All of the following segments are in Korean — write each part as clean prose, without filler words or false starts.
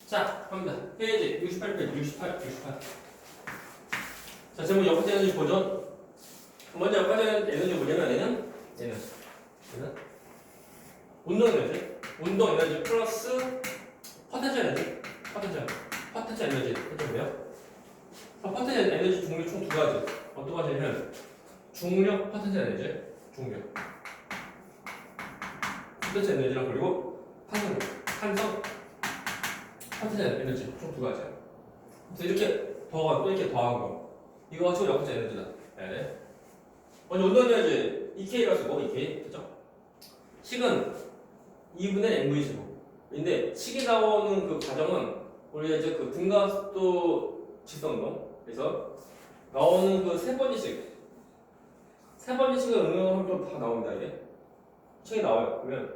자, 갑니다. 페이지 68페이지 68. 자, 제목 역학적 에너지 보존. 먼저 역학적 에너지 뭐냐면 얘는 운동 에너지 플러스 포텐셜 에너지. 포텐셜 에너지. 이게 뭐예요? 포텐셜 에너지 종류 총 두 가지. 어떤 가지냐면 중력 포텐셜 에너지. 중력. 포텐셜 에너지랑 그리고 탄성 포텐셜 에너지 총 두 가지야. 그래서 이렇게 더하고 또 이렇게 더한 거. 이거 지금 역학적 에너지다. 네. 먼저 운동 에너지 EK라고 쓰고 EK 그죠? 식은 2분의 mv 제곱인데 식이 나오는 그 과정은 우리가 이제 그 등가속도 직선운동 그래서 나오는 그 세 번째 식을 응용하면 다 나옵니다. 이게 책이 나와요. 그러면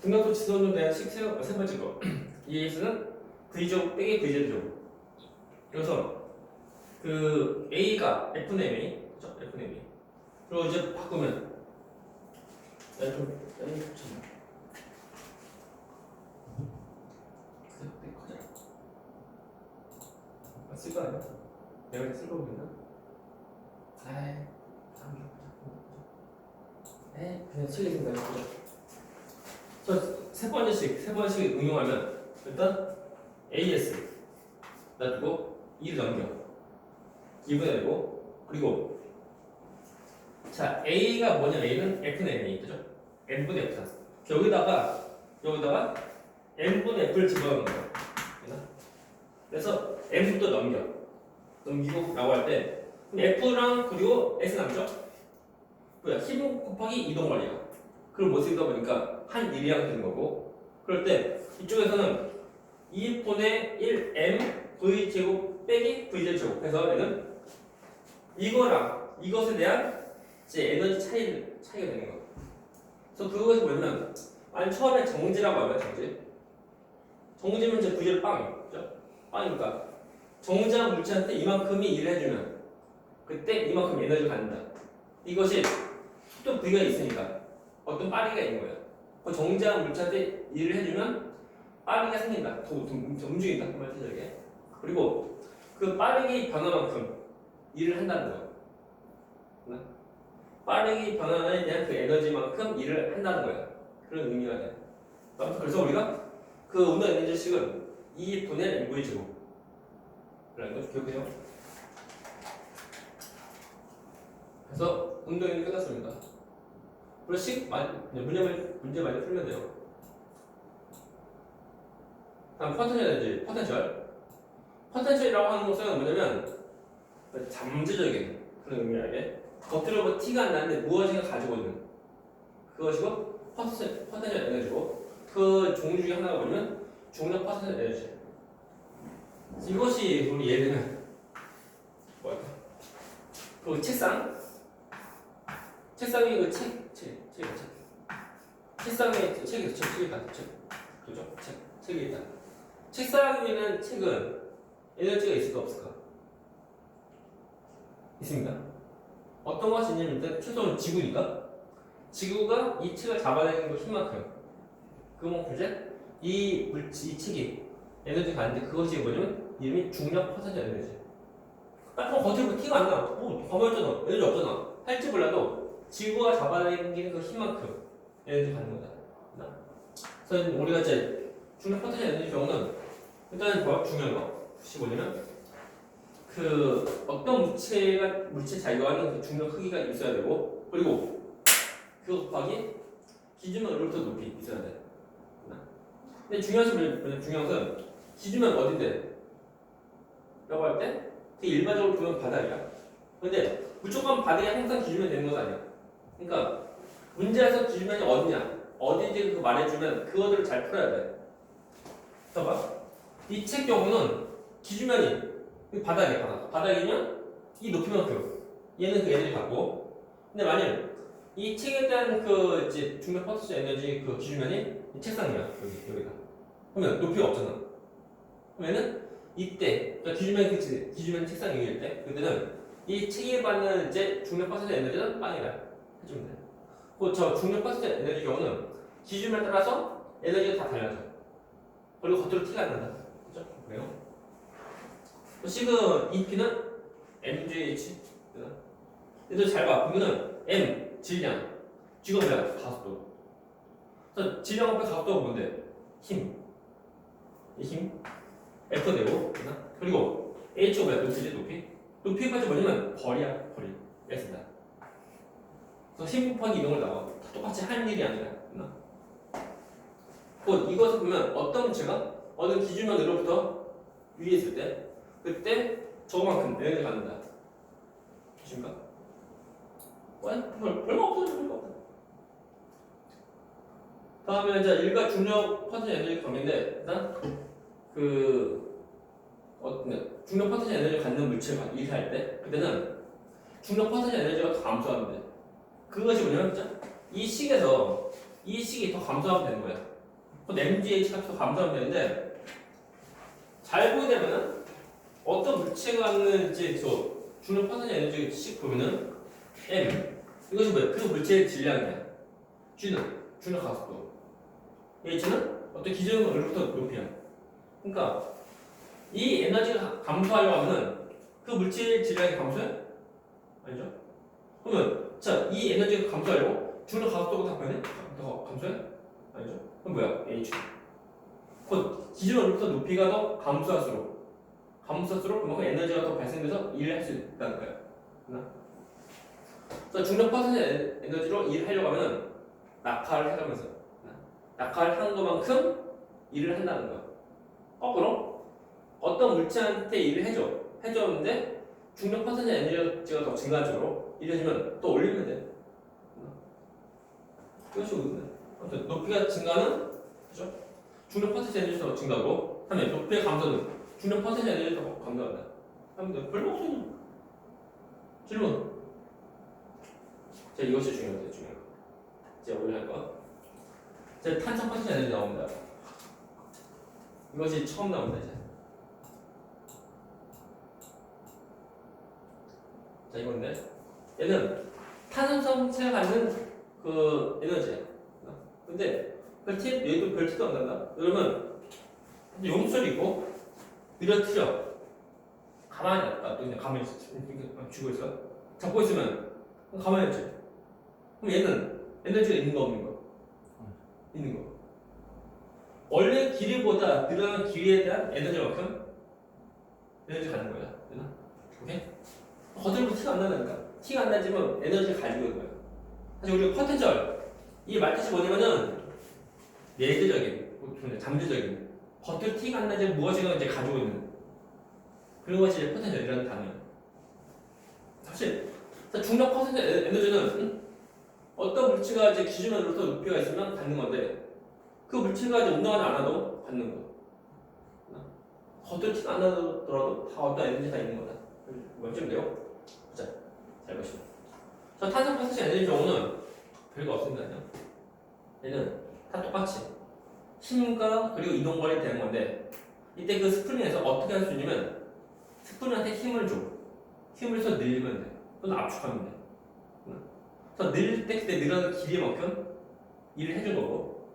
등가속도 직선운동에 대한 식 세 번째 거 ES는 V제곱 빼기 V제곱. 그래서 그 A가 F는 MA 그죠? F는 MA 그리고 이제 바꾸면 쓸거 아니야? 내가 쓸거 없나? 그냥 쓰겠습니다. 세 번씩 응용하면 일단 AS 놔두고 2를 넘겨 2분의 되고 그리고 자 A가 뭐냐 A는 F는 MA 그죠? N분의 F다. 여기다가 N분의 F를 집어넣는 거야. 그래서 M부터 넘기고 라고 할 때 F랑 그리고 S 남죠? 뭐야? 15 곱하기 이동 원리야. 그걸 못 쓰다 보니까 한 1이랑 되는 거고 그럴 때 이쪽에서는 2분의 1M V 제곱 빼기 V 제곱 해서 얘는 이거랑 이것에 대한 이제 에너지 차이가 되는 거. 그래서 그것이 뭐냐면 아니 처음에 정지라고 하면 정지면 이제 V를 빵이죠. 빵이니까 정지한 물체한테 이만큼이 일을 해주면 그때 이만큼 에너지가 갖는다. 이것이 또 V가 있으니까 어떤 빠르기가 있는 거예요. 그 정지한 물체한테 일을 해주면 빠르기가 생긴다. 더 움직인다. 그 말이죠 이게. 그리고 그 빠르기 변화만큼 일을 한다는 거예요. 빠르기 변화에 대한 그 에너지만큼 일을 한다는 거예요. 그런 의미가 돼요. 그래서 우리가 그 운동 에너지식은 2분의 mv 제곱 라는 거 기억해요. 그래서 운동 에너지 끝났습니다. 그리고 문제 많이 풀면 돼요. 다음 포텐셜이라고 하는 것은 뭐냐면 잠재적인 그런 의미야. 이게 겉으로 뭐 티가 안 나는데 무엇인가 가지고 있는 그것이고 포텐셜 에너지고 그 종류 중에 하나가 뭐냐면 중력 포텐셜 에너지. 이것이 우리 예를 뭐랄까 그 책상이 그 책상에 책이 있다. 그죠? 책이 있다. 책상 위에는 책은 에너지가 있을까 없을까? 있습니다. 어떤 것이 있냐면 일단 최소한 지구니까 지구가 이 책을 잡아내는 그 힘만큼 그만큼 이제 이 책이 에너지가 가는데 그것이 뭐냐면 이름이 중력 포텐셜 에너지. 딱 겉으로 티가 안 나. 가만있잖아. 에너지 없잖아. 할지 몰라도 지구가 잡아내는 그 힘만큼 에너지 가는 거다. 그래서 우리가 이제 중력 포텐셜 에너지 경우는 일단 중요한 거 뭐냐면 그 어떤 물체 자기와는 그 중력 크기가 있어야 되고 그리고 그 곱하기 기준면으로부터 높이 있어야 돼. 근데 중요한 것은 기준면 어딘데? 라고 할 때 되게 일반적으로 보면 바닥이야. 근데 무조건 바닥이 항상 기준면 되는 건 아니야. 그러니까 문제에서 기준면이 어디냐? 어딘지 그 말해주면 그것들을 잘 풀어야 돼. 봐봐. 이 책 경우는 기준면이 바닥이야. 바닥이면 이 높이만큼 얘는 그 에너지 갖고 근데 만약 이 책에 대한 그 이제 중력 포텐셜 에너지 그 기준면이 이 책상이야. 여기다. 그러면 높이가 없잖아. 그러면은 이때 그러니까 기준면이 책상 위일 때 그때는 이 책에 받는 이제 중력 포텐셜 에너지는 빵이다 해주면 돼. 저 중력 포텐셜 에너지 경우는 기준면에 따라서 에너지가 다 달라져. 그리고 겉으로 티가 안 난다. 그죠? 그래요? 또 시그 EP는 MGH. 얘들 잘 봐. 이거는 M 질량, G가 뭐야? 가속도. 그래서 질량 앞에 가속도가 뭔데? 힘. 이 힘. F 되고, 그리고 H가 뭐야? 높이지, 높이. 높이 빠져 뭐냐면 거리야, 거리. S다. 그래서 힘 곱하기 이동을 나와. 다 똑같이 하는 일이 아니라. 곧 이것을 보면 어떤 물체가 어느 기준면으로부터 위에 있을 때, 그때 저거만큼 에너지를 갖는다. 보십니까? 별거 없어요, 별거 없어. 다음에 이제 일가 중력 퍼센트 에너지 관계인데, 일단 중력 퍼센트 에너지를 갖는 물체가 일할 때, 그때는 중력 퍼센트 에너지가 더 감소하면 돼. 그것이 뭐냐면, 진짜 이 식이 더 감소하면 되는 거야. 곧 MGH가 더 감소하면 되는데, 잘 보게 되면은 어떤 물체가 갖는 이제 저 중력 퍼센트 에너지 식 보면은 M 이것이 뭐야? 그 물체의 질량이야. G는 중력 가속도. H는 어떤 기준으로부터 높이야. 그러니까 이 에너지가 감소하려고 하면은 그 물체의 질량이 감소해? 아니죠? 그러면 자, 이 에너지가 감소하려고 중력 가속도가 다 변해? 더 감소해? 아니죠? 그럼 뭐야? H. 곧 기준으로부터 높이가 더 감소할수록 그만큼 에너지가 더 발생돼서 일을 할 수 있다는 거야. 그래서 중력 퍼센트 에너지로 일을 하려고 하면 낙하를 해가면서 낙하를 하는 것만큼 일을 한다는 거야. 거꾸로 어떤 물체한테 일을 해줬는데 중력 퍼센트 에너지가 더 증가한 쪽으로 일을 해주면 또 올리면 돼. 이것이 아무튼 높이가 증가는 그죠? 중력 퍼센트 에너지가 더 증가하고 다음에 높이의 감소는 중력 퍼센트 에너지가 더 감소한다. 하면 별로 없어요. 질문. 자, 이것이 중요해요, 중요해요. 제가 오늘 할 거. 제 탄성 퍼센트 에너지 나옵니다. 이것이 처음 나옵니다, 이제. 자, 이건데. 얘는 탄성체가 갖는 그 에너지야. 근데 얘도 별 티도 안 난다. 그러면 용설이 있고, 느려뜨려. 가만히 놨다. 또 그냥 가만히 쥐고 있어. 잡고 있으면 가만히 있지. 그럼 얘는 에너지가 있는 거 없는 거? 있는 거. 원래 길이보다 늘어난 길이에 대한 에너지만큼 에너지가 가는 거야. 되나? 오케이? 거들고 티가 안 나니까. 티가 안 나지만 에너지를 가지고 있는 거야. 사실 우리가 포텐셜 이 말뜻이 뭐냐면은 내재적인, 잠재적인 겉으로 티가 안 나지만 무엇인가 이제 가지고 있는 그런 것이 이제 포텐셜이라는 단어야. 사실 중력 퍼센트 에너지는 어떤 물체가 이제 기준으로부터 높이가 있으면 갖는 건데 그 물체가 이제 운동하지 않아도 갖는 거. 겉으로 티가 안 나더라도 다 어떤 에너지가 있는 거다. 뭔지 돼요? 자, 잘 보시고. 저 탄성 퍼센트 에너지 경우는 별거 없습니다. 얘는 다 똑같이 힘과 그리고 이동 거리에 되는 건데 이때 그 스프링에서 어떻게 할 수 있냐면 스프링한테 힘을 줘. 힘을 더 늘리면 돼. 또는 압축하면 돼. 더 늘릴 때 그때 늘어나는 길이만큼 일을 해준 거고.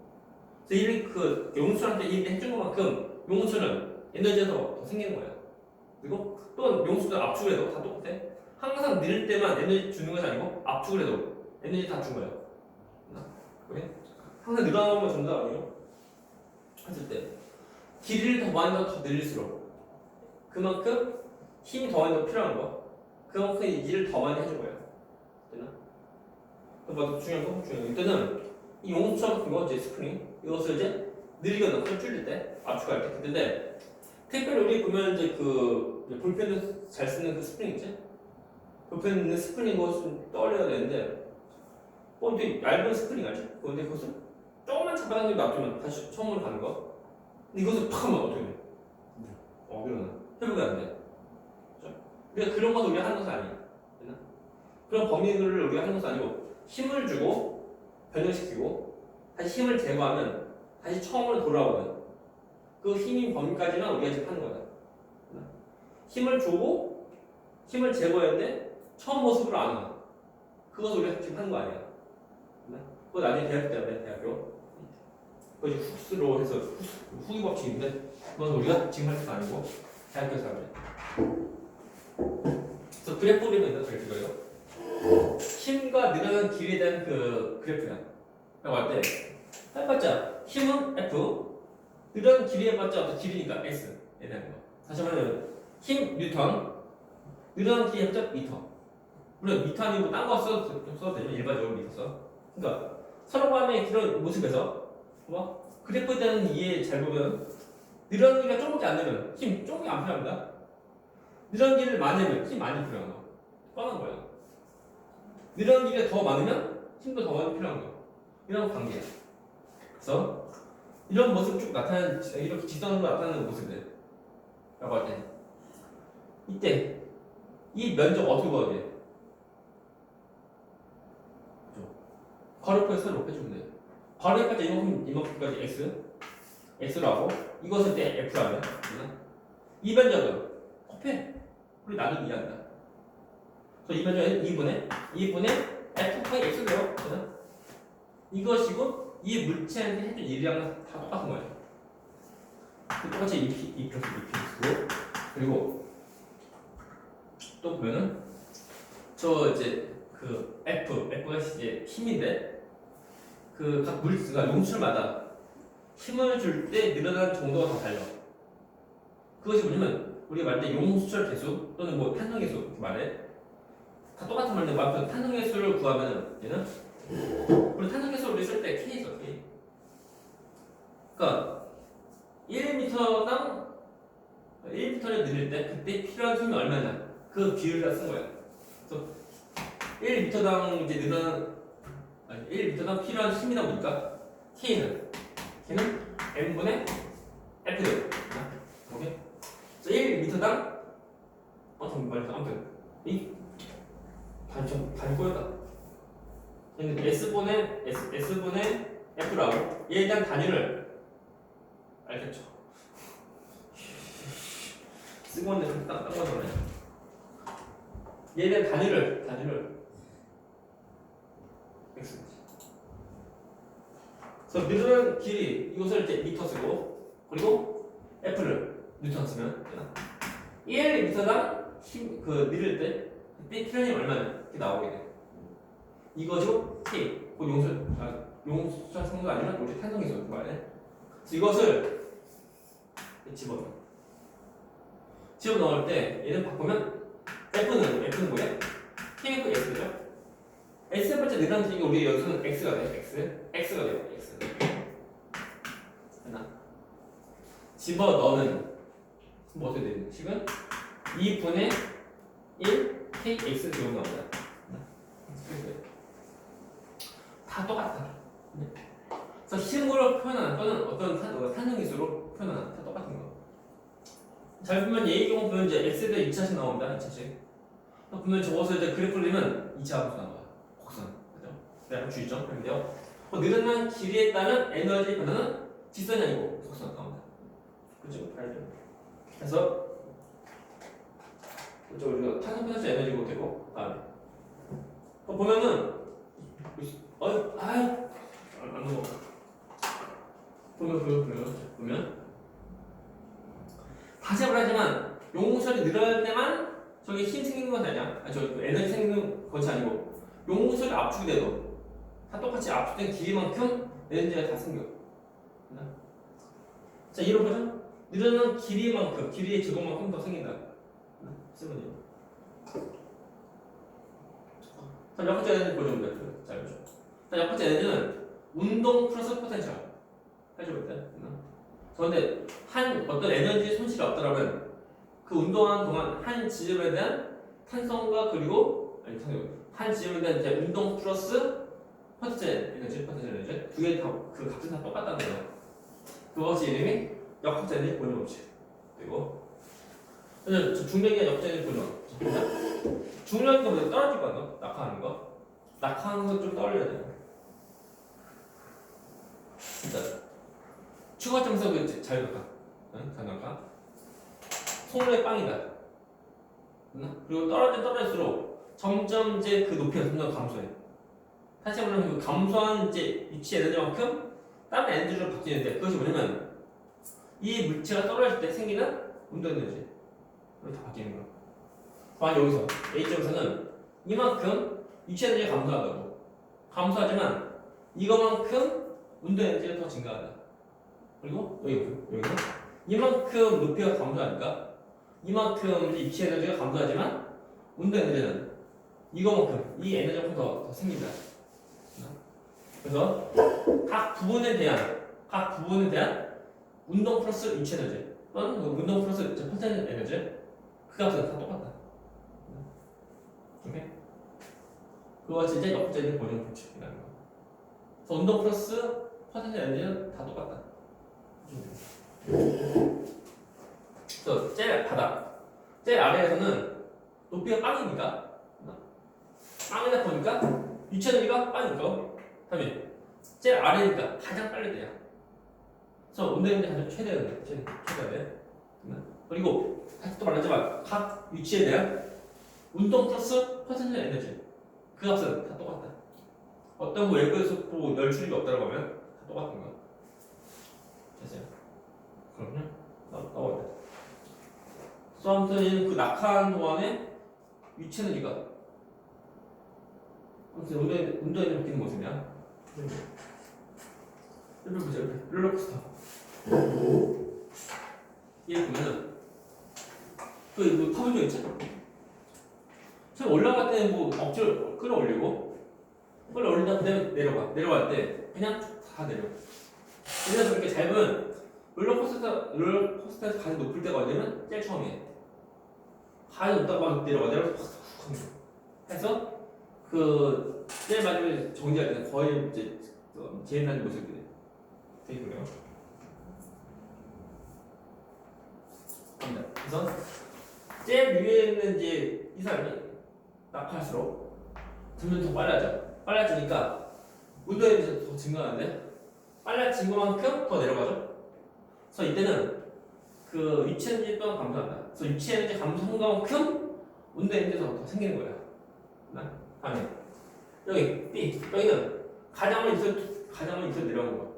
그래서 용수한테 일을 해준 것만큼 용수는 에너지가 더 생기는 거야. 그리고 또 용수도 압축을 해도 다 똑같아. 항상 늘릴 때만 에너지 주는 것이 아니고 압축을 해도 에너지 다 준 거야. 그래? 항상 늘어나는 건 전부 다 아니에요. 했을 때 길이를 더 많이 더 늘릴수록 그만큼 힘이 더 많이 더 필요한 거야. 그만큼 일을 더 많이 해준 거야. 되나? 또 중요한 거? 이때는 이 용수처럼 큰 거, 이제 스프링 이것을 이제 늘리거나 줄일 때 압축할 때 그때인데 특별히 우리 보면 이제 볼펜을 잘 쓰는 그 스프링 있지? 볼펜에 있는 스프링 것을 떠올려야 되는데 되게 얇은 스프링 알지? 근데 그것을 조금만 잡아당기고 놔두면 다시 처음으로 가는 거. 근데 이것을 팍 하면 어떻게 돼? 그러면 회복이 안 돼. 그러니까 그런 것도 우리가 하는 것은 아니야. 그런 범위를 우리가 하는 것은 아니고 힘을 주고 변형시키고 다시 힘을 제거하면 다시 처음으로 돌아오는 그 힘인 범위까지만 우리가 지금 하는 거다. 힘을 주고 힘을 제거했는데 처음 모습으로 안 와. 그것을 우리가 지금 하는 거 아니야. 그거 나중에 대학교 때문에 대학교. 그것이 훅스로 해서 후기 법칙인데 그건 우리가 지금 할 게 아니고 대학교에서 하면 그래서 그래프 그리면 있다 그래프가요. 힘과 늘어나는 길이에 대한 그 그래프야. 라고 할 때 해봤자 힘은 F 늘어나는 길이 해봤자 어떤 길이니까 S에 대한 거. 다시 말하면 힘 뉴턴 늘어나는 길이 해봤자 미터. 물론 미터 아니고 딴 거 써도 되죠. 일반적으로 미터 써. 그러니까 서로 간의 그런 모습에서 봐봐. 그래프에 대한 이해 잘 보면 늘어나는 길이가 조금밖에 안 되면 힘 조금이 안 필요합니다. 늘어나는 길을 많으면 힘 많이 필요한 거. 뻔한 거예요. 늘어나는 길이가 더 많으면 힘도 더 많이 필요한 거. 이런 관계야. 그래서 이런 모습 쭉 나타나는 이렇게 직선으로 나타나는 모습들 라고 할 때 이때 이 면적 어떻게 구하게 돼? 괄호표에서 높여주면 돼요. 바로 해봤자 이만큼까지 x라고 이것을 때 f라면 이 면적은 곱해. 우리 나도 이해한다. 그래서 이 면적은 2분의 f 파이 x래요. 이것이고 이 물체한테 해준 일이랑 다 똑같은 거예요. 똑같이 2 플러스 2px고 그리고 또 보면은 저 이제 그 F가 이제 힘인데 그 각 물질가 용출마다 힘을 줄 때 늘어나는 정도가 다 달라. 그것이 뭐냐면 우리가 말할 때 용수철 개수 또는 뭐 탄성 개수 이렇게 말해. 다 똑같은 말인데 말하면 탄성 개수를 구하면 얘는 우리 탄성 개수를 우리 쓸 때 K 써 K. 그러니까 1m당 1m를 늘릴 때 그때 필요한 힘이 얼마냐 그 비율을 쓴 거야. 그래서 1m당 이제 늘어나는 1m당 필요한 힘이다 보니까 K는 M분의 F래요. 오케이? 그래서 1m당 아무튼 이 반이 꼬였다. 얘는 S분의 F라고 얘에 대한 단위를 알겠죠? 쓰고 있는데 딱 맞네. 얘에 대한 단위를 X. 그래서 늘어난 길이 이것을 이제 미터 쓰고 그리고 F를 뉴턴 쓰면 되나? 1m당 힘 그 늘릴 때 그때 필요한 힘 얼마냐 이렇게 나오게 돼. 이거죠 K. 그 용수철 성수가 아니라 우리 탄성이죠 그 말에. 그래서 이것을 집어넣을 때 얘는 바꾸면 F는 뭐야? K는 X죠? X의 번째 늘어나는 길이가 우리 여기서는 X가 돼. X가 돼요. X. 됐나? 집어넣는 뭐 어떻게 되는 식은 2분의 1 KX 제곱 나옵니다. 다 똑같다. 그래서 힘으로 표현하는 또는 어떤 탄성기수로 표현하는 다 똑같은 거. 잘 보면 얘의 경우 보면 이제 X에 대해 2차식 나옵니다. 2차식. 보면 저것을 이제 그래프를 그리면 2차 함수 나와요. 곡선. 그죠? 네, 주의점. 그런데요. 늘어난 길이에 따른 에너지 변화는 직선이 아니고 곡선 나옵니다. 그죠? 알죠? 그래서 그죠? 우리가 탄성 플러스 에너지고 되고 다음에 보면은 안 넘어. 보면 다시 말하지만 용수철이 늘어날 때만 저기 힘 생기는 건 아니야. 에너지 생기는 것이 아니고 용수철이 압축이 돼도 다 똑같이 압축된 길이만큼 에너지가 다 생겨. 자, 이런 거죠? 늘어나는 길이만큼 길이의 제곱만큼 더 생긴다. 쓰면요. 자, 몇 번째 에너지 보여줍니다. 자, 보죠. 자, 몇 번째 에너지는 운동 플러스 포텐셜. 해줘볼 때. 그런데 어떤 에너지 손실이 없더라면 그 운동하는 동안 한 지점에 대한 탄성과 그리고 한 지점에 대한 이제 운동 플러스 포텐셜 에너지 두 개 다 그 값은 다 똑같다는 거예요. 그것이 이름이 역학적 에너지 보존 법칙. 그리고 중력이나 역적 에너지 보존. 중력인 거보다 떨어질 거 낙하하는 거. 낙하하는 거 좀 떨려야 돼요. 진짜. 추가점에서 그 자유낙하, 자유낙하, 속력의 빵이다. 그리고 떨어질수록 점점 이제 그 높이가 점점 감소해. 다시 말하면 그 감소한 이제 위치 에너지만큼 다른 에너지로 바뀌는데 그것이 뭐냐면 이 물체가 떨어질 때 생기는 운동 에너지 이렇게 다 바뀌는 거야. 만약 여기서 A점에서는 이만큼 위치 에너지가 감소한다고 감소하지만 이거만큼 운동 에너지가 더 증가한다. 그리고 여기는 이만큼 높이가 감소하니까 이만큼 위치 에너지가 감소하지만 운동 에너지는 이거만큼 이 에너지가 더 생긴다. 그래서 각 부분에 대한 운동 플러스 위치 에너지 또는 운동 플러스 퍼센트 에너지 그 값은 다 똑같다. 오케이? 그거 진짜 역적인 고정 법칙이라는 거. 그래서 운동 플러스 퍼센트 에너지는 다 똑같다. 그래서 제일 아래에서는 높이가 빵이니까 빵이다 보니까 위치 에너지가 빵이고 다음에 제일 아래니까 가장 빨리 돼요. 그래서 운동 에너지 가장 최대야 돼. 그리고 다시 또 말했지만 각 위치에 대한 운동 플러스 퍼센트 에너지 그 값은 다 똑같다. 어떤 뭐 예를 들어서 뭐 열출입이 없다고 하면 다 똑같은 거야. 됐어요? 그러면 나와야 돼. 아무튼 그 낙하하는 동안에 위치 에너지가 아무튼 운동 에너지 바뀌는 모습이야. 여기 보자. 롤러코스터 얘 보면은 그 타블조 있지? 처음 올라갈 때는 뭐 억지로 끌어올리고 다음에 내려갈 때 그냥 다 내려. 그래서 그렇게 잘 보면 롤러코스터에서 가장 높을 때가 언제면 제일 처음이에요. 가장 높다가 막 내려가서 훅 해서 그 제일 마지막에 정지할 때는 거의 이제 제일 낮은 모습들이 되게 그래요. 그래서 제일 위에 있는 이제 이 사람이 낙하할수록 점점 더 빨라지니까 운동이 이제 더 증가하는데 빨라진 것만큼 더 내려가죠. 그래서 이때는 그 위치 에너지 또한 감소한다. 그래서 위치 에너지 감소한 것만큼 운동 에너지가 더 생기는 거예요. 다음에 여기 B 여기는 가장 먼저 내려오는 거야.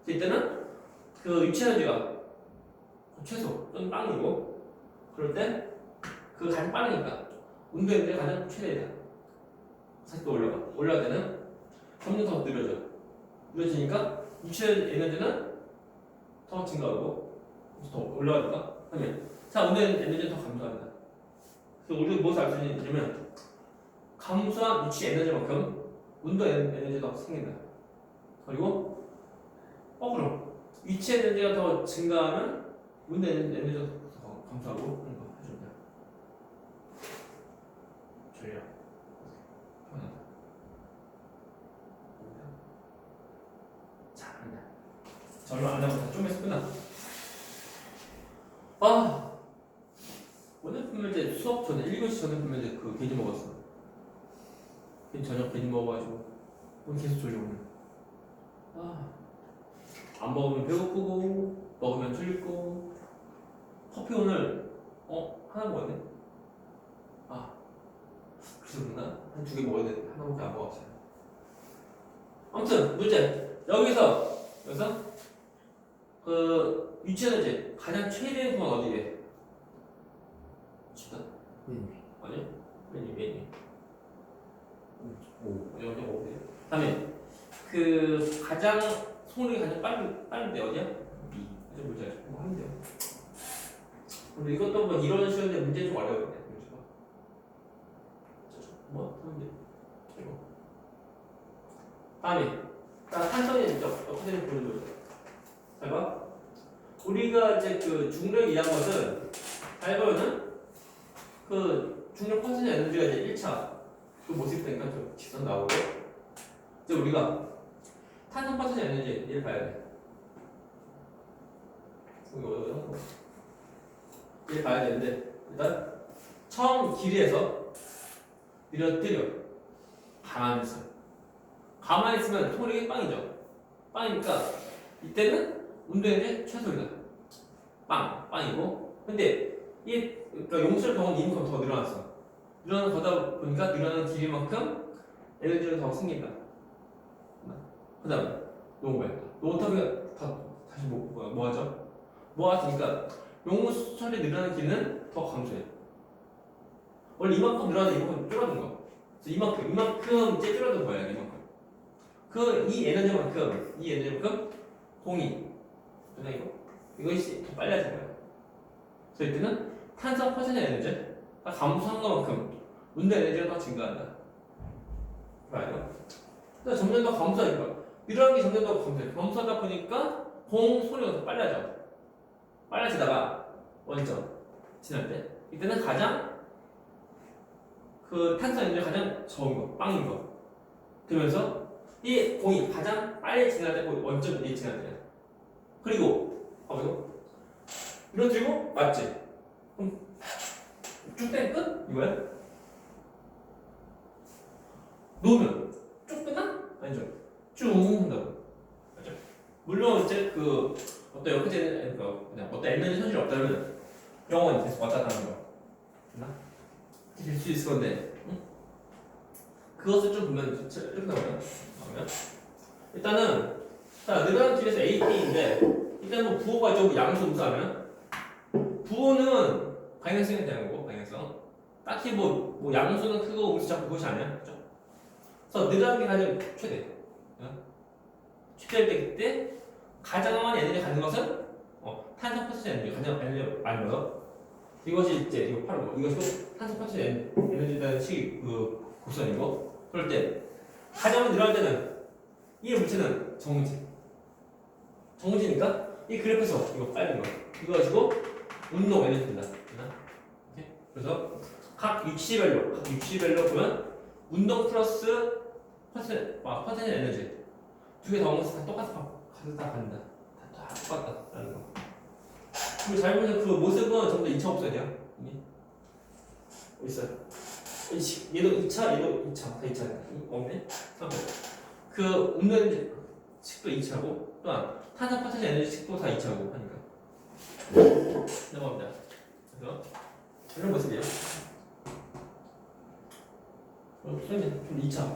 그래서 이때는 그 위치 에너지가 최소 또는 빵이고 그럴 때 그 가장 빠르니까 운동 에너지가 가장 최대이다. 다시 또 올라갈 때는 점점 더 느려지니까 위치 에너지는 더 증가하고 더 올라가니까 그다음에 자 운동 에너지는 더 감소한다. 그래서 우리가 무엇을 알 수 있냐면 감소한 위치 에너지만큼 운동 에너지가 더 생긴다. 그리고 거꾸로 위치 에너지가 더 증가하면 운동 에너지가 더 감소하고 하는 거 해줍니다. 전략 편하다. 자, 얼마 안 남았다. 좀 해서 끝나. 오늘 분명히 수업 전에 1교시 전에 분명히 그 괜히 먹었어. 저녁 괜히 먹어가지고 오늘 계속 졸려 오늘. 안 먹으면 배고프고 먹으면 졸리고 커피 오늘 하나 먹었네. 그래서 그런가? 한 2개 먹어야 돼. 하나밖에 안 먹었어요. 아무튼 문제 여기서 그 위치 에너지 가장 최대의 공간 어디에? 집단? 아니? 맨 여기 어디에? 다음에 그 가장 속력이 가장 빠른데 어디야? B. 이제 문제 하면 돼요. 근데 이것도 뭐 이런 식인데 문제 좀 어려워요. 뭐 하면 돼. 이거. 다음에 탄성의 역학적인 보여줘요. 잘 봐. 우리가 이제 그 중력이 이한 것은 잘 보면은 그 중력 퍼센트 에너지가 이제 1차 그 모습이 되니까 좀 직선 나오고 이제 우리가 탄성 퍼센트 에너지를 봐야 돼. 이걸 봐야 되는데 일단 처음 길이에서 느려 가만히 있으면 속력이 빵이니까 이때는 운동의 최소이다. 빵이고 근데 이 그러니까 용술 병원 이미 더 늘어났어. 늘어나는 거다 보니까 늘어나는 길이만큼 에너지가 더 생긴다. 그 다음에 너무 뭐야? 어떻게 다시 뭐 하죠? 뭐 하니까 용수철이 늘어나는 길은 더 감소해. 원래 이만큼 늘어나는 이만큼 줄어든 거. 그래서 이만큼 이제 줄어든 거야 이만큼. 이 에너지만큼 공이 이것이 더 빨라진 거야. 그래서 이때는 탄소 퍼센트 에너지가 감소한 것만큼 운동 에너지가 더 증가한다. 맞아요? 그래서 점점 더 감소하니까 이러한 게 점점 더 감소하다 보니까 공 소리가 더 빨라지다가 원점 지날 때 이때는 가장 그 탄소 에너지가 가장 적은 거, 빵인 거 그러면서 이 공이 가장 빨리 지날 때 원점에 지날 때야. 그리고 봐봐요. 이러지고 맞지? 그럼 쭉 땡 끝? 이거야? 놓으면 쭉 끝나? 아니죠. 쭉 한다고. 맞죠? 물론 이제 그 어떤 역학적인 그냥 어떤 에너지 손실이 없다면 영원히 계속 왔다 갔다 하는 거. 됐나? 될 수 있을 건데. 응? 그것을 좀 보면 이렇게 나와요. 일단은 자 늘어난 길에서 AT인데 일단 뭐 부호가 좀 양수 음수하면 부호는 방향성이 되는 거고 방향성 딱히 뭐 양수는 크고 음수 작고 그것이 아니야 그죠? 그래서 늘어난 게 가장 최대 최대일 때 그때 가장 많이 에너지 갖는 것은 탄소 퍼센트 에너지 가장 에너지 많이 받아 이것이 이제 이거 바로 이것이 탄소 퍼센트 에너지에 대한 식이 그 곡선이고 그럴 때 가장 많이 늘어날 때는 이 물체는 정지니까 이 그래프에서 이거 빨린 거 이거 가지고 운동 에너지입니다. 그래서 각 위치별로 보면 운동 플러스 퍼센트 에너지 두 개 더하면서 다 똑같다 간다. 다 똑같다라는 거. 그리고 잘 보면 그 모습은 전부 다 2차 없어야 돼요. 어디 있어요? 얘도 2차, 얘도 2차, 다 2차. 없네? 그 운동 식도 2차고 또한 탄소 퍼센트 에너지 식도 다 2차고 하니까 넘어갑니다. 그래서 이런 모습이에요. 선생님 좀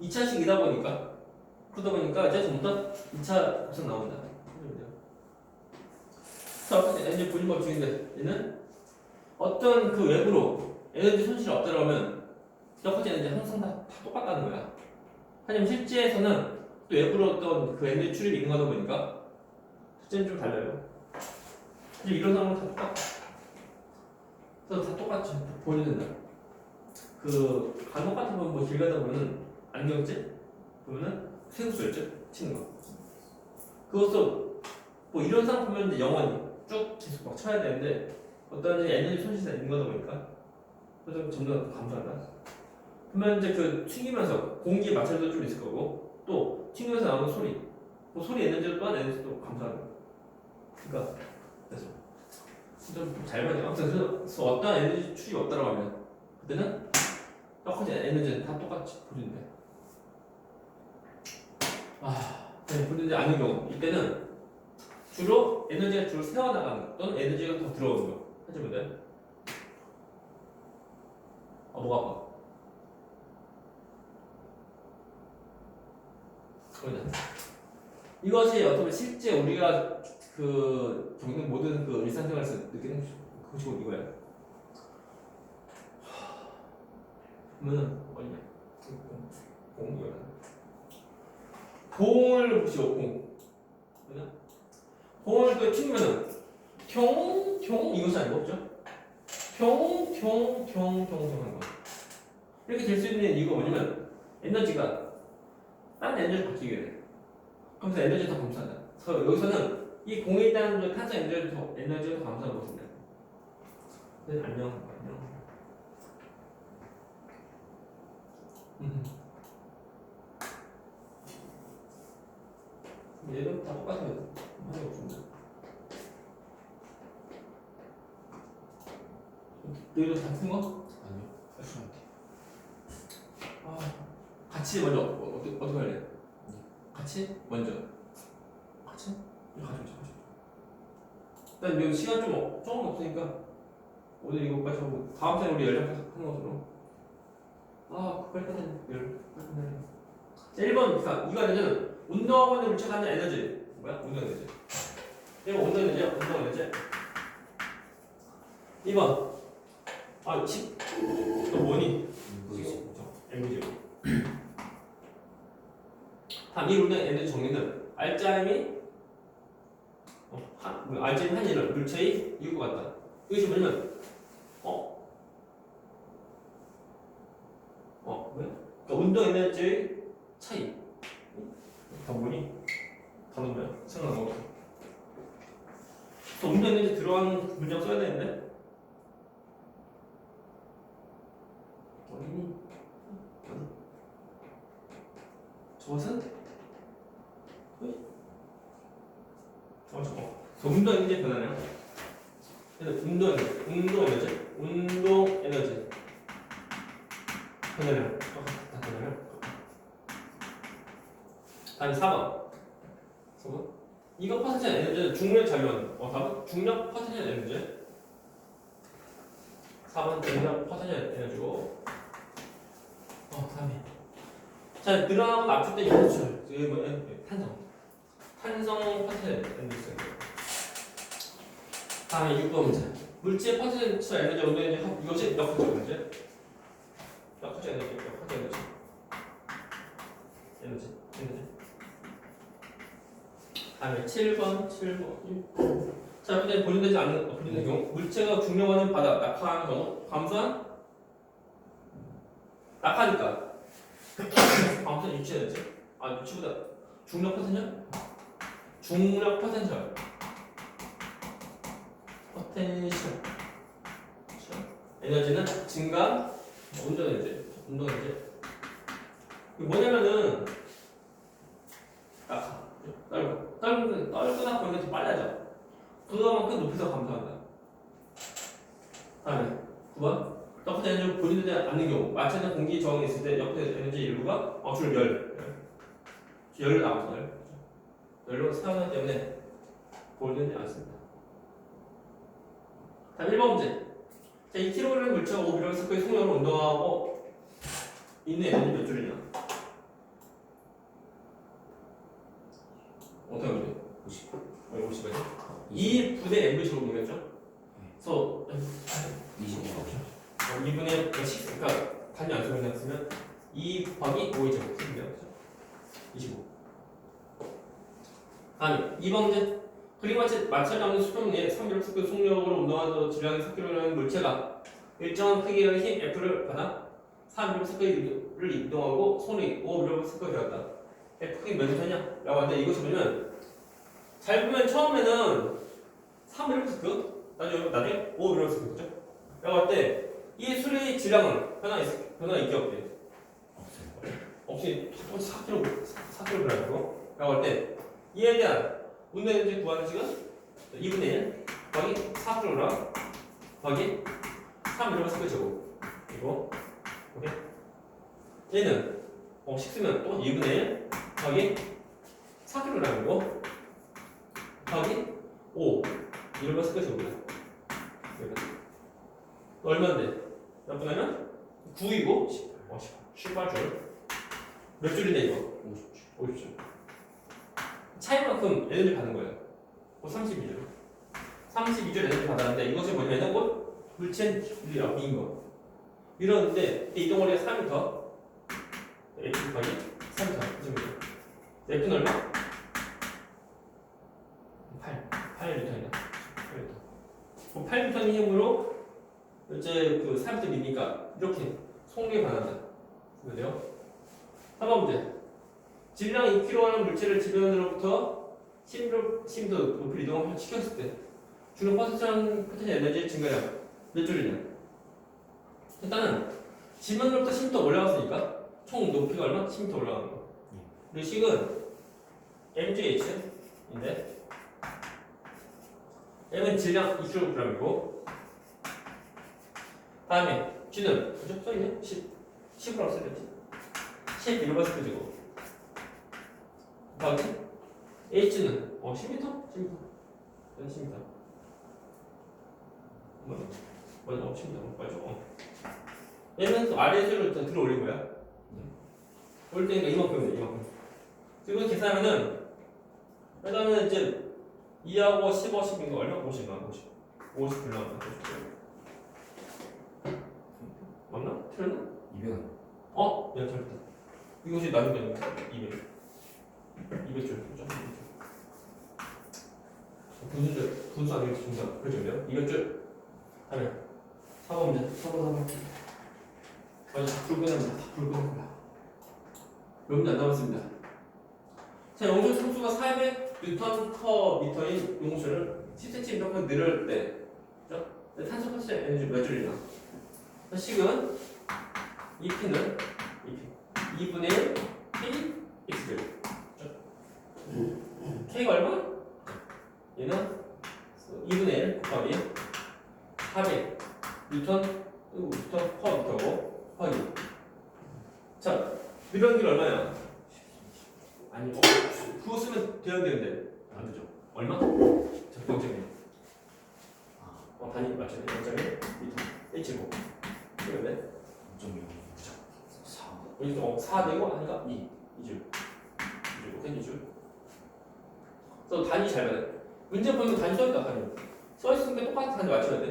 2차식이다 보니까 그러다 보니까 이제 전부 다 2차 곡선 나온다. 자, 어떤 에너지 보존법 중인데 얘는 어떤 그 외부로 에너지 손실이 없더라면 역학적 에너지 항상 다 똑같다는 거야. 하지만 실제에서는 또 외부로 어떤 그 에너지 출입이 있는 거다 보니까 실제는 좀 달라요. 사실 이런 상황은 다 똑같아. 그래서 다 똑같이 보여준다. 그 간혹 같은 건 뭐 길 가다 보면은 안경째 보면은 생수였죠 치는 거. 그것도 뭐 이런 상황 보면 이제 영원히 쭉 계속 막 쳐야 되는데 어떤 에너지 손실이 있는 거다 보니까 그래서 점점 감소한다. 그러면 이제 그 튀기면서 공기에 맞춰도 좀 있을 거고 또 튀기면서 나오는 소리, 그 소리 에너지도 또한 에너지도 감소하는 거. 그러니까 그래서 좀잘 봐요. 아무튼 그래서 어떤 에너지 출이 없다고 하면 그때는 똑같이 에너지는 다 똑같이 보존돼. 보존되지 않는 경우 이때는 주로 에너지가 주로 새어나가는 또는 에너지가 더 들어오는 거 하시면 돼. 뭐가 아파? 이것이 어떻게 보면 실제 우리가 그 겪는 모든 그 일상생활에서 느끼는 그것이 이거야. 그러면은 어디냐? 공이야. 공을 보시오. 공을 그 튀면은 평 이것이 아니고 없죠? 평 하는 거. 이렇게 될 수 있는 이유가 뭐냐면 에너지가 다른 에너지를 바뀌게 돼. 그러면서 에너지가 더 감소한다. 그래서 여기서는 이 공에 대한 그 탄소 에너지가 더 감소하는 것입니다. 네, 안녕. 얘도 다 똑같아요. 하나가 없습니다. 얘도 다 큰 거? 아니요. 애플한테. 같이 먼저 어떻게 할래? 같이 먼저. 같이? 이거 가져오자. 일단 여기 시간 조금 없으니까 오늘 이거까지 하고 다음 시간에 우리 연락해서 하는 것으로. 그걸 때는 1번 이거 되면 운동하고 있는 물체가 하는 에너지 뭐야? 운동 에너지. 1번 운동 에너지야? 운동 에너지. 2번 아 10. 너 뭐니? 에너지. 다음 이 운동 에너지 정리는 알짜임이 알짜임 한 일을 물체의 이유가 같다. 이것이 뭐냐면 왜? 그러니까 운동 에너지의 차이. 다 뭐니? 단어 뭐야? 생각 안 나고. 또 운동 에너지 들어가는 문장 써야 되는데. 어디니? 저것은? 저거. 운동 에너지 변하네요. 그래서 운동 에너지 변하네요. 다 변하네요. 다음 4번. 이거 퍼센트 에너지 중력 작용. 답은 중력 퍼센트 에너지. 4번 중력 퍼센트 에너지고. 3위. 자, 늘어나고 압축된 이온출. 이게 뭐 탄성 퍼센트 에너지. 다음에 6번 문제. 물질의 퍼센트 에너지 운동 에너지 이것이 역학적 문제. 역학적 에너지. 다음에 7번. 자, 근데 본인되지 않는 경우 물체가 중력하는 바다 낙하하는 경우 감소한 낙하니까 감소한 유치에너지 유치보다 중력 포텐셜 에너지는 증가 운동 에너지 이게 뭐냐면은 낙하 떨거나 보면 더 빨라져. 그거만큼 높이서 감소한다. 다음에 9번. 옆에 에너지 본인되지 않는 경우 마찰된 공기 저항이 있을 때 옆에 에너지 일부가 주로 열을 나오죠. 열로 사용하기 때문에 보여주지 않습니다. 다음 1번 문제. 자, 2kg 물체가 5ms의 속력으로 운동하고 있는 에너지 몇 줄이냐? 어떻게 하면 돼? 50. 이 분의 mv 제곱이겠죠? 그래서 2분의 10, 그러니까 단위 안 쓰면 2 곱하기 5의 제곱 쓰면 돼요. 25. 다음 2번 문제. 그림 마찰 잡는 수평 내에 300스크 속력으로 운동하는 질량이 4kg라는 물체가 일정한 크기의 힘 F를 받아 300스크를 이동하고 손이 500스크가 되었다. F 크기 몇 미터냐? 라고 하는데 이것이 뭐냐면 잘 보면 처음에는 300스크 나중에 500스크 그죠? 라고 할 때 이 수의 질량은 변화 있게 없대? 없이 4kg 라고 할 때 이에 대한 운동 에너지 구하는 식은 2분의 1 더하기 4kg 더하기 300스크 제곱 이거 오케이? 얘는 식으면 또 2분의 1 더하기 4kg이고 더하기 5 이런 거 스크 제곱이야. 얼마인데? 몇 분하면? 9이고 18줄. 몇 줄이네 이거? 50줄. 차이만큼 에너지 받는 거예요. 32줄. 32줄 에너지 받았는데 이것이 뭐냐면 물체는 인 거. 이러는데 이 덩어리가 4m. H 곱하기 3m. F는 얼마? 8m이다. 8m. 8m의 힘으로 이제 그 4m 미니까 이렇게 속력이 변한다. 그래요? 3번 문제. 질량 2kg라는 물체를 지면으로부터 10m 높이 이동을 시켰을 때 주는 퍼센트 에너지의 증가량 몇 줄이냐? 일단은 지면으로부터 10m 올라갔으니까 총 높이가 얼마? 10m 올라가는 거. 이 식은 mgh인데 m은 질량 2kg이고 다음에 g는 그죠? 써있네? 10으로 써야지. 11번 스크지고 다음에 h는 10m? 10m. 맞아, 10m. 맞아. 얘는 또 아래 줄을 들어 올린 거야. 올 때니까 이만큼이네, 이만큼. 그리고 계산하면은 일단은 이제 2하고 10어 10인 거 얼마? 50만 50 불러왔다. 맞나? 틀렸나? 200원. 어? 내가 잘했다. 이것이 나중에 되는 거야. 200줄. 그죠? 분수 아니면 분수. 그렇죠? 200줄. 하면 4번 문제. 4번. 아니, 불 끄냅니다. 불 끄는 거야. 몇 문제 안 남았습니다. 자, 용sul 상수가 400N/m인 용술을 10cm 늘을 때, 그죠? 탄소 파스 에너지 몇 줄이나? 식은 이 P는 2분의 1 K X줄. K가 얼마? 얘는 2분의 1 곱하기 400 뉴턴 퍼 미터고 곱하기. 자, 늘어난 길 얼마야? 아니, 그거 쓰면 되는데 안 되죠. 얼마? 자, 0.1. 단위 맞죠? 0.1 미터 H고. 그런데 5.6. 4. 여기서 4 되고 하니까 2줄. 오케이, 2줄. 그래서 단위 잘 봐야 돼. 문제 보면 단위 써있다, 단위. 써있으니까 똑같은 단위 맞춰야 돼.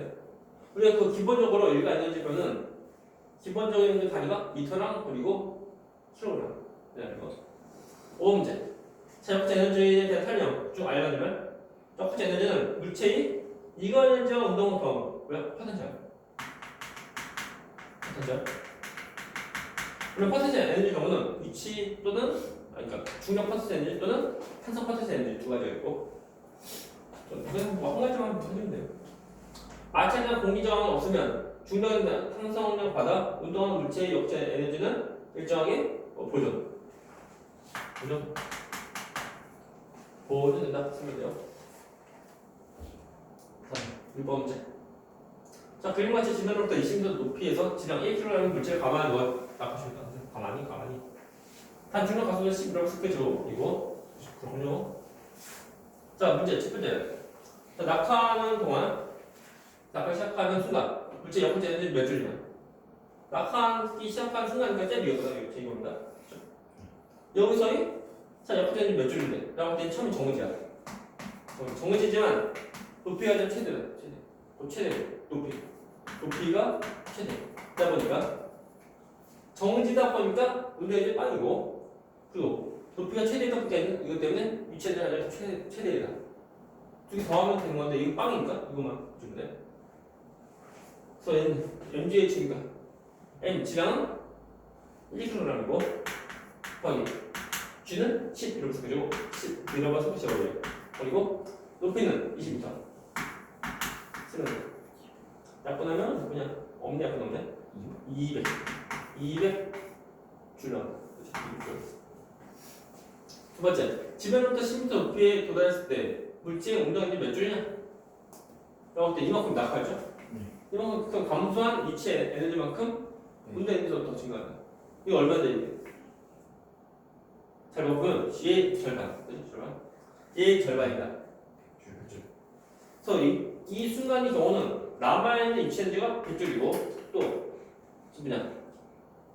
우리가 그 기본적으로 일가 에너지표는 기본적인 단위가 미터랑 그리고 킬로그램. 네, 이거. 5문제. 자, 역체 에너지에 대한 설명 쭉 알려주면 역체 에너지는 물체의 이거 에너지와 운동을 더하면 왜? 포텐셜. 그럼 포텐셜 에너지 경우는 위치 또는 그러니까 중력 포텐셜 에너지 또는 탄성 포텐셜 에너지 두 가지가 있고 그냥 뭐 한 가지만 해주면 돼요. 마찰이나 공기 저항은 없으면 중력이나 탄성을 받아 운동하는 물체의 역체 에너지는 일정하게 보존된다 쓰면 돼요. 자, 6번 문제. 자, 그림같이 지면으로부터 20m 높이에서 지량 1kg의 물체를 가만히 놓아 낚으십니다. 가만히. 단 중력 가속은 11로 스케줄이고 그렇군요. 자, 문제 첫 번째. 자, 낙하하는 동안 낙하 시작하는 순간 물체 역체 에너지 몇 줄이냐? 낙하하기 시작하는 순간이니까 제일 위였거든요. 이겁니다. 여기서의 자, 역체 에너지 몇 줄인데? 라고 했더니 처음이 정해지야. 정해지지만 높이가 좀 최대. 높이가 최대. 그러다 보니까 정지다 보니까 운동이 빵이고 그리고 높이가 최대다 보니까 이것 때문에 위치에 대한 최대이다. 두 개 더하면 되는 건데 이거 빵이니까 이것만 주면 돼. 그래서 MGH니까 M 질량은 1kg이고 곱하기 G는 10 이렇게 그리고 10 밀어봐서 붙여버려요. 그리고 높이는 20m 쓰면 돼. 약분하면 그냥 없네 약분 없네 200 줄량. 두 번째, 지면으로부터 10m 높이에 도달했을 때 물체의 운동이 몇 줄이냐? 라고 할 때 이만큼 낙하했죠? 이만큼 감소한 이체의 에너지만큼 운동 에너지가 더 증가한다. 이거 얼마인데 이게? 잘 보면 G의 절반, G의 절반이다. 그래서 이 순간의 경우는 남아있는 이체 에너지가 100줄이고 또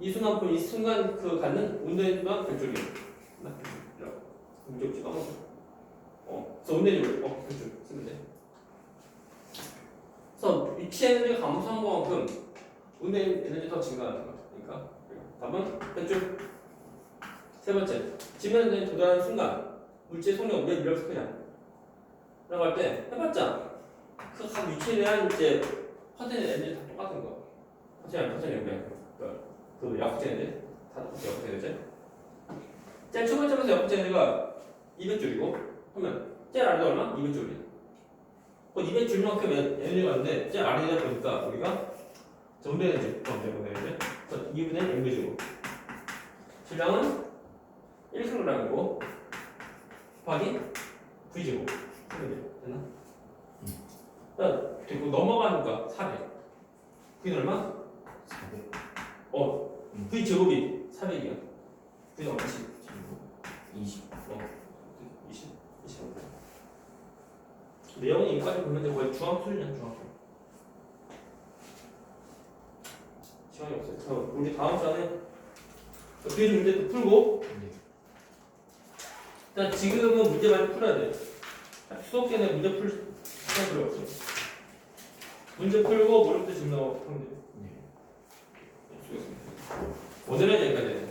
이 순간 그 갖는 운동 에너지가 100줄이에요. 문제없지 까먹었어. 그래서 운동 에너지 100줄 쓰면 돼. 그래서 위치 에너지가 감소한 것만큼 운동 에너지 더 증가하는 거니까 답은 100줄. 세 번째, 지면 에너지에 도달하는 순간 물체의 속력은 몇 미터 크냐? 라고 할 때 해봤자 그 각 위치에 대한 이제 퍼센트 에너지 다 똑같은 거. 그 약분체 에너지 다 똑같은 약분체 에너지. 제일 첫 번째에서 약분체 에너지가 200줄이고 그러면 제일 아래가 얼마? 200줄이야. 200줄만큼 에너지가 있는데 제일 아래다 보니까 우리가 전부 에너지 그래서 2분의 mv주고 질량은 1kg이고 곱하기 v주고 됐나? 그리고 넘어가니까 400 그게 얼마? 400. v 제곱이 400이야. v는 얼마? 20. 20. 내용이 여기까지 보면 돼. 거의 중앙 수준이야, 중앙. 시간이 없어요. 그래서 우리 다음 시간에 뒤에 문제도 풀고 일단 지금은 문제 많이 풀어야 돼. 수업 때는 문제 풀 시간 필요 없어. 문제 풀고 모를 때 지금 나와 풀면 돼. 네. 수고했습니다. 오늘은 여기까지.